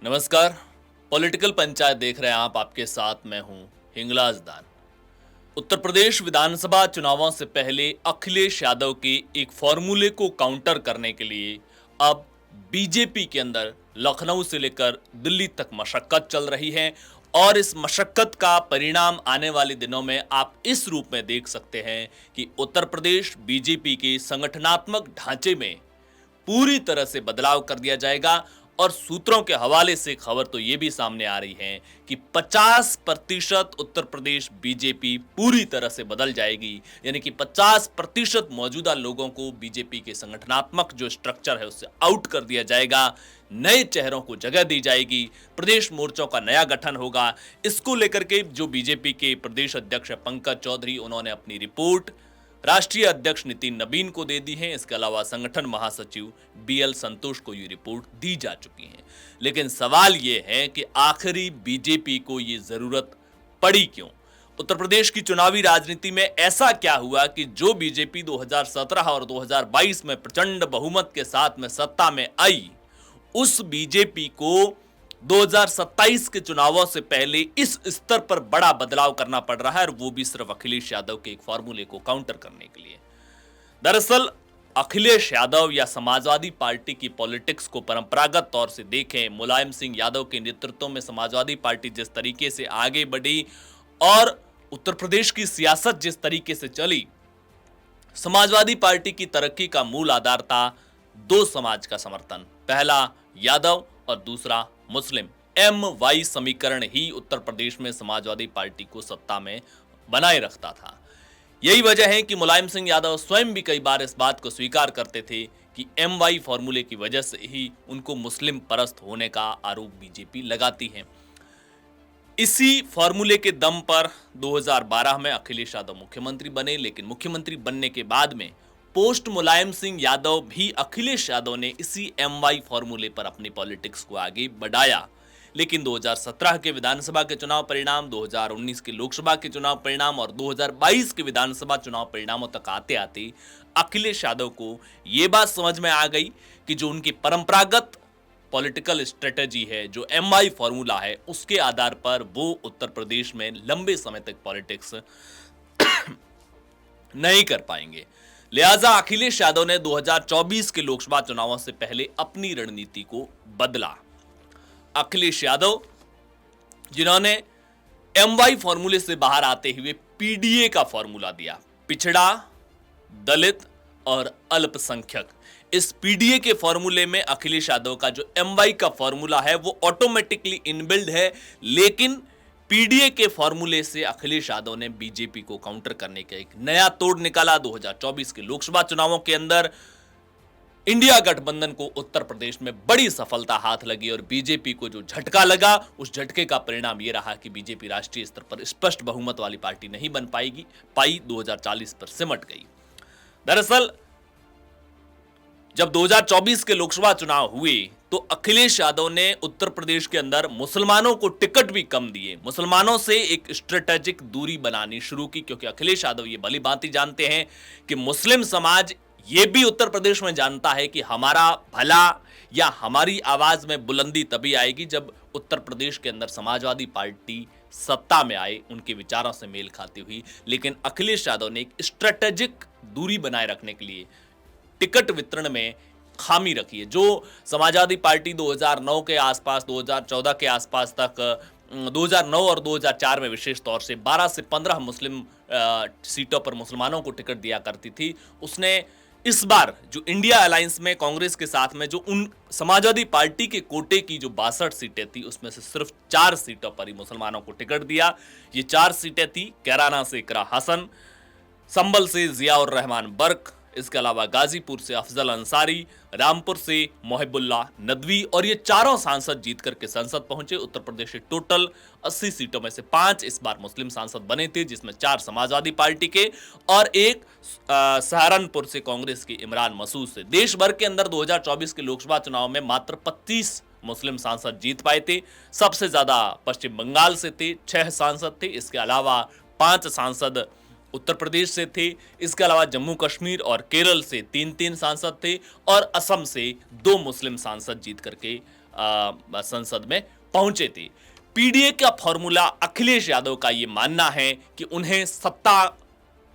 नमस्कार। पॉलिटिकल पंचायत देख रहे हैं आप। आपके साथ मैं हूं हिंगलाज दान। उत्तर प्रदेश विधानसभा चुनावों से पहले अखिलेश यादव के एक फॉर्मूले को काउंटर करने के लिए अब बीजेपी के अंदर लखनऊ से लेकर दिल्ली तक मशक्कत चल रही है और इस मशक्कत का परिणाम आने वाले दिनों में आप इस रूप में देख सकते हैं कि उत्तर प्रदेश बीजेपी के संगठनात्मक ढांचे में पूरी तरह से बदलाव कर दिया जाएगा। और सूत्रों के हवाले से खबर तो यह भी सामने आ रही है कि 50% उत्तर प्रदेश बीजेपी पूरी तरह से बदल जाएगी, यानी कि 50% मौजूदा लोगों को बीजेपी के संगठनात्मक जो स्ट्रक्चर है उससे आउट कर दिया जाएगा। नए चेहरों को जगह दी जाएगी, प्रदेश मोर्चों का नया गठन होगा। इसको लेकर के जो बीजेपी के प्रदेश अध्यक्ष पंकज चौधरी, उन्होंने अपनी रिपोर्ट राष्ट्रीय अध्यक्ष नितिन नबीन को दे दी है। इसके अलावा संगठन महासचिव बीएल संतोष को ये रिपोर्ट दी जा चुकी है। लेकिन सवाल ये है कि आखिरी बीजेपी को ये जरूरत पड़ी क्यों? उत्तर प्रदेश की चुनावी राजनीति में ऐसा क्या हुआ कि जो बीजेपी 2017 और 2022 में प्रचंड बहुमत के साथ में सत्ता में आई, उस बीजेपी को 2027 के चुनावों से पहले इस स्तर पर बड़ा बदलाव करना पड़ रहा है, और वो भी सिर्फ अखिलेश यादव के एक फॉर्मूले को काउंटर करने के लिए। दरअसल अखिलेश यादव या समाजवादी पार्टी की पॉलिटिक्स को परंपरागत तौर से देखें, मुलायम सिंह यादव के नेतृत्व में समाजवादी पार्टी जिस तरीके से आगे बढ़ी और उत्तर प्रदेश की सियासत जिस तरीके से चली, समाजवादी पार्टी की तरक्की का मूल आधार था दो समाज का समर्थन, पहला यादव और दूसरा मुस्लिम। MY समीकरण ही उत्तर प्रदेश में समाजवादी पार्टी को सत्ता में बनाए रखता था। यही वजह है कि मुलायम सिंह यादव स्वयं भी कई बार इस बात को स्वीकार करते थे कि MY फॉर्मूले की वजह से ही उनको मुस्लिम परस्त होने का आरोप बीजेपी लगाती है। इसी फॉर्मूले के दम पर 2012 में अखिलेश यादव मुख्यमंत्री बने, लेकिन मुख्यमंत्री बनने के बाद में पोस्ट मुलायम सिंह यादव भी अखिलेश यादव ने इसी MY फॉर्मूले पर अपनी पॉलिटिक्स को आगे बढ़ाया। लेकिन 2017 के विधानसभा के चुनाव परिणाम, 2019 के लोकसभा के चुनाव परिणाम और 2022 के विधानसभा चुनाव परिणामों तक आते आते अखिलेश यादव को यह बात समझ में आ गई कि जो उनकी परंपरागत पॉलिटिकल स्ट्रेटेजी है, जो MY फॉर्मूला है, उसके आधार पर वो उत्तर प्रदेश में लंबे समय तक पॉलिटिक्स नहीं कर पाएंगे। लिहाजा अखिलेश यादव ने 2024 के लोकसभा चुनावों से पहले अपनी रणनीति को बदला। अखिलेश यादव, जिन्होंने MY फॉर्मूले से बाहर आते हुए PDA का फॉर्मूला दिया, पिछड़ा, दलित और अल्पसंख्यक। इस PDA के फॉर्मूले में अखिलेश यादव का जो MY का फॉर्मूला है वो ऑटोमेटिकली इनबिल्ड है, लेकिन PDA के फॉर्मूले से अखिलेश यादव ने बीजेपी को काउंटर करने का एक नया तोड़ निकाला। 2024 के लोकसभा चुनावों के अंदर इंडिया गठबंधन को उत्तर प्रदेश में बड़ी सफलता हाथ लगी और बीजेपी को जो झटका लगा, उस झटके का परिणाम यह रहा कि बीजेपी राष्ट्रीय स्तर पर स्पष्ट बहुमत वाली पार्टी नहीं बन पाई 2040 पर सिमट गई। दरअसल जब 2024 के लोकसभा चुनाव हुए तो अखिलेश यादव ने उत्तर प्रदेश के अंदर मुसलमानों को टिकट भी कम दिए, मुसलमानों से एक स्ट्रेटेजिक दूरी बनानी शुरू की, क्योंकि अखिलेश यादव ये भली भांति जानते हैं कि मुस्लिम समाज ये भी उत्तर प्रदेश में जानता है कि हमारा भला या हमारी आवाज में बुलंदी तभी आएगी जब उत्तर प्रदेश के अंदर समाजवादी पार्टी सत्ता में आए, उनके विचारों से मेल खाती हुई। लेकिन अखिलेश यादव ने एक स्ट्रेटेजिक दूरी बनाए रखने के लिए टिकट वितरण में खामी रखी है। जो समाजवादी पार्टी 2009 के आसपास, 2014 के आसपास तक, 2009 और 2004 में विशेष तौर से 12 से 15 मुस्लिम सीटों पर मुसलमानों को टिकट दिया करती थी, उसने इस बार जो इंडिया अलायंस में कांग्रेस के साथ में जो उन समाजवादी पार्टी के कोटे की जो 62 सीटें थी, उसमें से सिर्फ 4 सीटों पर ही मुसलमानों को टिकट दिया। ये 4 सीटें थी कैराना से इकरा हसन, संभल से जियाउर रहमान बर्क, इसके अलावा गाजीपुर से अफजल अंसारी, रामपुर से मोहिबुल्ला नदवी, और ये चारों सांसद जीत करके संसद पहुंचे। उत्तर प्रदेश के टोटल 80 सीटों में से 5 इस बार मुस्लिम सांसद बने थे, जिसमें 4 समाजवादी पार्टी के और एक सहारनपुर से कांग्रेस के इमरान मसूद से। देश भर के अंदर 2024 के लोकसभा चुनाव में मात्र 25 मुस्लिम सांसद जीत पाए थे। सबसे ज्यादा पश्चिम बंगाल से थे, 6 सांसद थे। इसके अलावा 5 सांसद उत्तर प्रदेश से थे। इसके अलावा जम्मू कश्मीर और केरल से 3-3 सांसद थे और असम से 2 मुस्लिम सांसद जीत करके संसद में पहुंचे थे। पीडीए का फॉर्मूला अखिलेश यादव का यह मानना है कि उन्हें सत्ता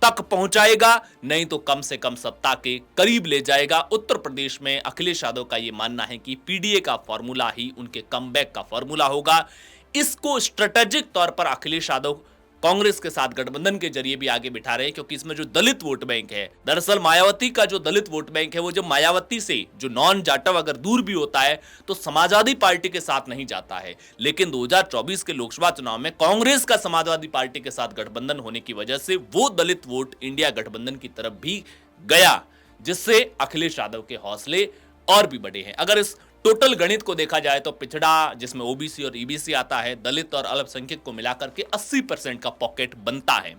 तक पहुंचाएगा, नहीं तो कम से कम सत्ता के करीब ले जाएगा। उत्तर प्रदेश में अखिलेश यादव का यह मानना है कि पीडीए का फॉर्मूला ही उनके कमबैक का फॉर्मूला होगा। इसको स्ट्रेटेजिक तौर पर अखिलेश यादव कांग्रेस के साथ गठबंधन के जरिए भी आगे बिठा रहे हैं, क्योंकि इसमें जो दलित वोट बैंक है, दरअसल मायावती का जो दलित वोट बैंक है, वो जब मायावती से जो नॉन जाटव अगर दूर भी होता है तो समाजवादी पार्टी के साथ नहीं जाता है। लेकिन 2024 के लोकसभा चुनाव में कांग्रेस का समाजवादी पार्टी के साथ गठबंधन होने की वजह से वो दलित वोट इंडिया गठबंधन की तरफ भी गया, जिससे अखिलेश यादव के हौसले और भी बढ़े हैं। अगर इस टोटल गणित को देखा जाए तो पिछड़ा, जिसमें ओबीसी और ईबीसी आता है, दलित और अल्पसंख्यक को मिलाकर के 80% का पॉकेट बनता है।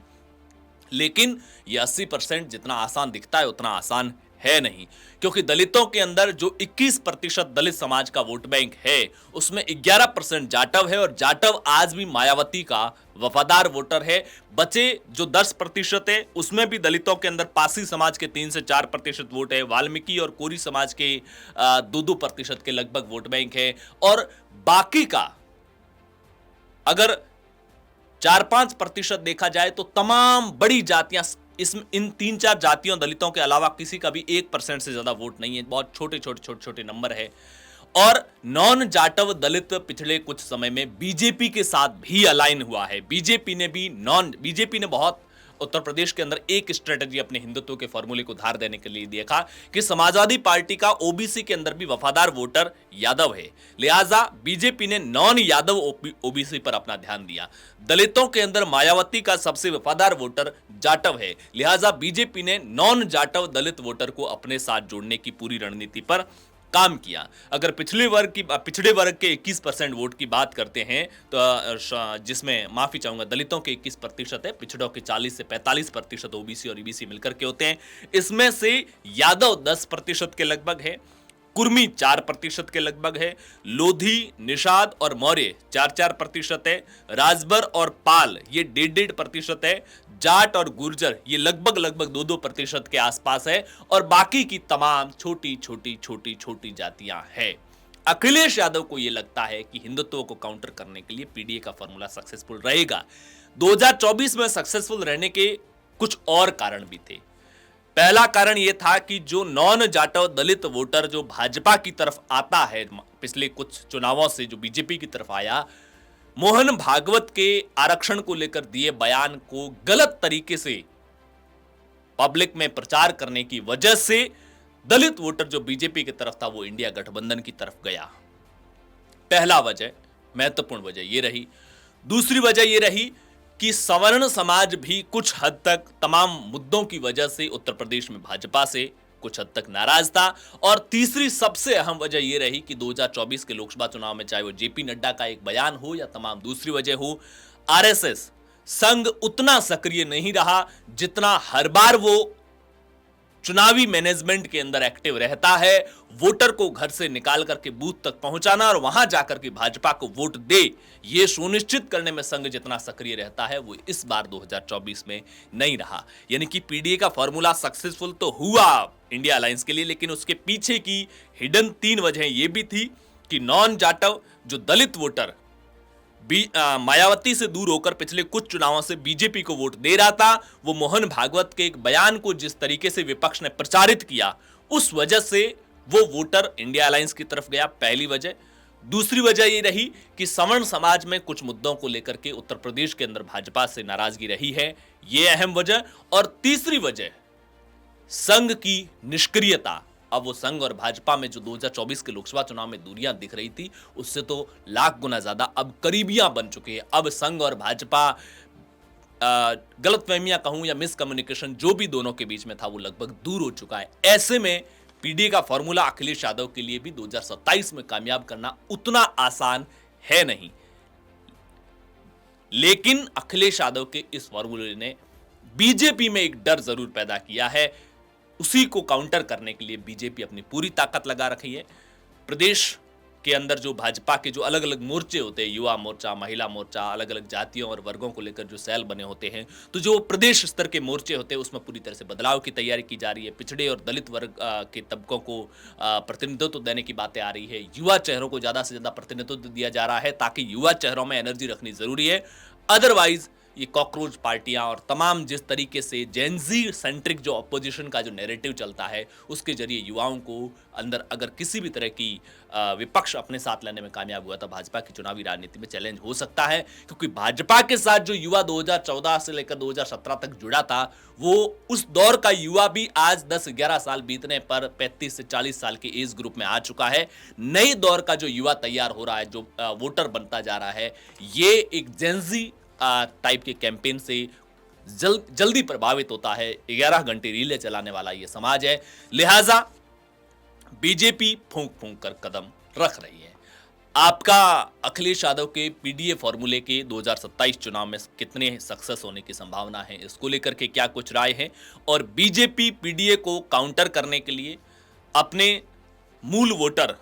लेकिन यह 80% जितना आसान दिखता है उतना आसान है नहीं, क्योंकि दलितों के अंदर जो 21% दलित समाज का वोट बैंक है, उसमें 11% जाटव है, और जाटव आज भी मायावती का वफादार वोटर है। बचे जो 10% है, उसमें भी दलितों के अंदर पासी समाज के 3 से 4% वोट है, वाल्मीकि और कोरी समाज के 2-2% के लगभग वोट बैंक है, और बाकी का अगर 4-5% देखा जाए तो तमाम बड़ी जातियां, इसमें इन 3-4 जातियों दलितों के अलावा किसी का भी 1% से ज्यादा वोट नहीं है। बहुत छोटे नंबर है। और नॉन जाटव दलित पिछले कुछ समय में बीजेपी के साथ भी अलाइन हुआ है। बीजेपी ने बहुत उत्तर प्रदेश के अंदर एक स्ट्रेटजी अपने हिंदुत्व के फॉर्मूले को धार देने के लिए देखा कि समाजवादी पार्टी का ओबीसी के अंदर भी वफादार वोटर यादव है, लिहाजा बीजेपी ने नॉन यादव ओबीसी पर अपना ध्यान दिया। दलितों के अंदर मायावती का सबसे वफादार वोटर जाटव है, लिहाजा बीजेपी ने नॉन जाटव दलित वोटर को अपने साथ जोड़ने की पूरी रणनीति पर काम किया। अगर पिछड़े वर्ग के 21% वोट की बात करते हैं तो जिसमें माफी चाहूंगा दलितों के 21% है, पिछड़ों के 40 से 45% ओबीसी और ईबीसी मिलकर के होते हैं। इसमें से यादव 10% के लगभग है, कुर्मी 4% के लगभग है, लोधी, निषाद और मौर्य 4-4% है, राजबर और पाल ये 1.5% है, जाट और गुर्जर ये लगभग 2-2% के आसपास है, और बाकी की तमाम छोटी जातियां हैं। अखिलेश यादव को यह लगता है कि हिंदुत्व को काउंटर करने के लिए पीडीए का फॉर्मूला सक्सेसफुल रहेगा। 2024 में सक्सेसफुल रहने के कुछ और कारण भी थे। पहला कारण यह था कि जो नॉन जाटव दलित वोटर जो भाजपा की तरफ आता है, पिछले कुछ चुनावों से जो बीजेपी की तरफ आया, मोहन भागवत के आरक्षण को लेकर दिए बयान को गलत तरीके से पब्लिक में प्रचार करने की वजह से दलित वोटर जो बीजेपी की तरफ था वो इंडिया गठबंधन की तरफ गया। पहला वजह, महत्वपूर्ण वजह ये रही। दूसरी वजह ये रही कि सवर्ण समाज भी कुछ हद तक तमाम मुद्दों की वजह से उत्तर प्रदेश में भाजपा से कुछ हद तक नाराज था। और तीसरी सबसे अहम वजह यह रही कि 2024 के लोकसभा चुनाव में चाहे वो जेपी नड्डा का एक बयान हो या तमाम दूसरी वजह हो, आरएसएस संघ उतना सक्रिय नहीं रहा जितना हर बार वो चुनावी मैनेजमेंट के अंदर एक्टिव रहता है। वोटर को घर से निकाल करके बूथ तक पहुंचाना और वहां जाकर के भाजपा को वोट दे, ये सुनिश्चित करने में संघ जितना सक्रिय रहता है वो इस बार 2024 में नहीं रहा। यानी कि पीडीए का फॉर्मूला सक्सेसफुल तो हुआ इंडिया अलायंस के लिए, लेकिन उसके पीछे की हिडन 3 वजह ये भी थी कि नॉन जाटव जो दलित वोटर मायावती से दूर होकर पिछले कुछ चुनावों से बीजेपी को वोट दे रहा था, वो मोहन भागवत के एक बयान को जिस तरीके से विपक्ष ने प्रचारित किया, उस वजह से वो वोटर इंडिया अलायंस की तरफ गया, पहली वजह। दूसरी वजह ये रही कि सवर्ण समाज में कुछ मुद्दों को लेकर के उत्तर प्रदेश के अंदर भाजपा से नाराजगी रही है, ये अहम वजह। और तीसरी वजह संघ की निष्क्रियता। अब वो संघ और भाजपा में जो 2024 के लोकसभा चुनाव में दूरियां दिख रही थी, उससे तो लाख गुना ज्यादा अब करीबियां बन चुकी है। अब संघ और भाजपा गलतफहमियां कहूं या मिसकम्युनिकेशन जो भी दोनों के बीच में था वो लगभग दूर हो चुका है। ऐसे में पीडीए का फॉर्मूला अखिलेश यादव के लिए भी 2027 में कामयाब करना उतना आसान है नहीं। लेकिन अखिलेश यादव के इस फॉर्मूले ने बीजेपी में एक डर जरूर पैदा किया है। उसी को काउंटर करने के लिए बीजेपी अपनी पूरी ताकत लगा रखी है। प्रदेश के अंदर जो भाजपा के जो अलग अलग मोर्चे होते हैं, युवा मोर्चा, महिला मोर्चा, अलग अलग जातियों और वर्गों को लेकर जो सेल बने होते हैं, तो जो प्रदेश स्तर के मोर्चे होते हैं उसमें पूरी तरह से बदलाव की तैयारी की जा रही है। पिछड़े और दलित वर्ग के तबकों को प्रतिनिधित्व देने की बातें आ रही है। युवा चेहरों को ज़्यादा से ज़्यादा प्रतिनिधित्व दिया जा रहा है ताकि युवा चेहरों में एनर्जी रखनी ज़रूरी है। अदरवाइज ये कॉकरोच पार्टियां और तमाम जिस तरीके से जेनजी सेंट्रिक जो अपोजिशन का जो नैरेटिव चलता है उसके जरिए युवाओं को अंदर अगर किसी भी तरह की विपक्ष अपने साथ लाने में कामयाब हुआ तो भाजपा की चुनावी राजनीति में चैलेंज हो सकता है, क्योंकि भाजपा के साथ जो युवा 2014 से लेकर 2017 तक जुड़ा था वो उस दौर का युवा भी आज 10-11 साल बीतने पर 35 से 40 साल के एज ग्रुप में आ चुका है। नए दौर का जो युवा तैयार हो रहा है, जो वोटर बनता जा रहा है, ये एक जेनजी टाइप के कैंपेन से जल्दी प्रभावित होता है। 11 घंटे रीले चलाने वाला ये समाज है, लिहाजा बीजेपी फूंक फूंक कर कदम रख रही है। आपका अखिलेश यादव के पीडीए फॉर्मूले के 2027 चुनाव में कितने सक्सेस होने की संभावना है, इसको लेकर के क्या कुछ राय है, और बीजेपी पीडीए को काउंटर करने के लिए अपने मूल वोटर,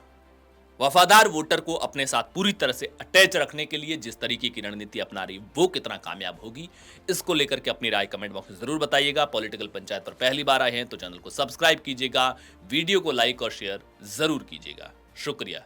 वफादार वोटर को अपने साथ पूरी तरह से अटैच रखने के लिए जिस तरीके की रणनीति अपना रही वो कितना कामयाब होगी, इसको लेकर के अपनी राय कमेंट बॉक्स में जरूर बताइएगा। पॉलिटिकल पंचायत पर पहली बार आए हैं तो चैनल को सब्सक्राइब कीजिएगा, वीडियो को लाइक और शेयर जरूर कीजिएगा। शुक्रिया।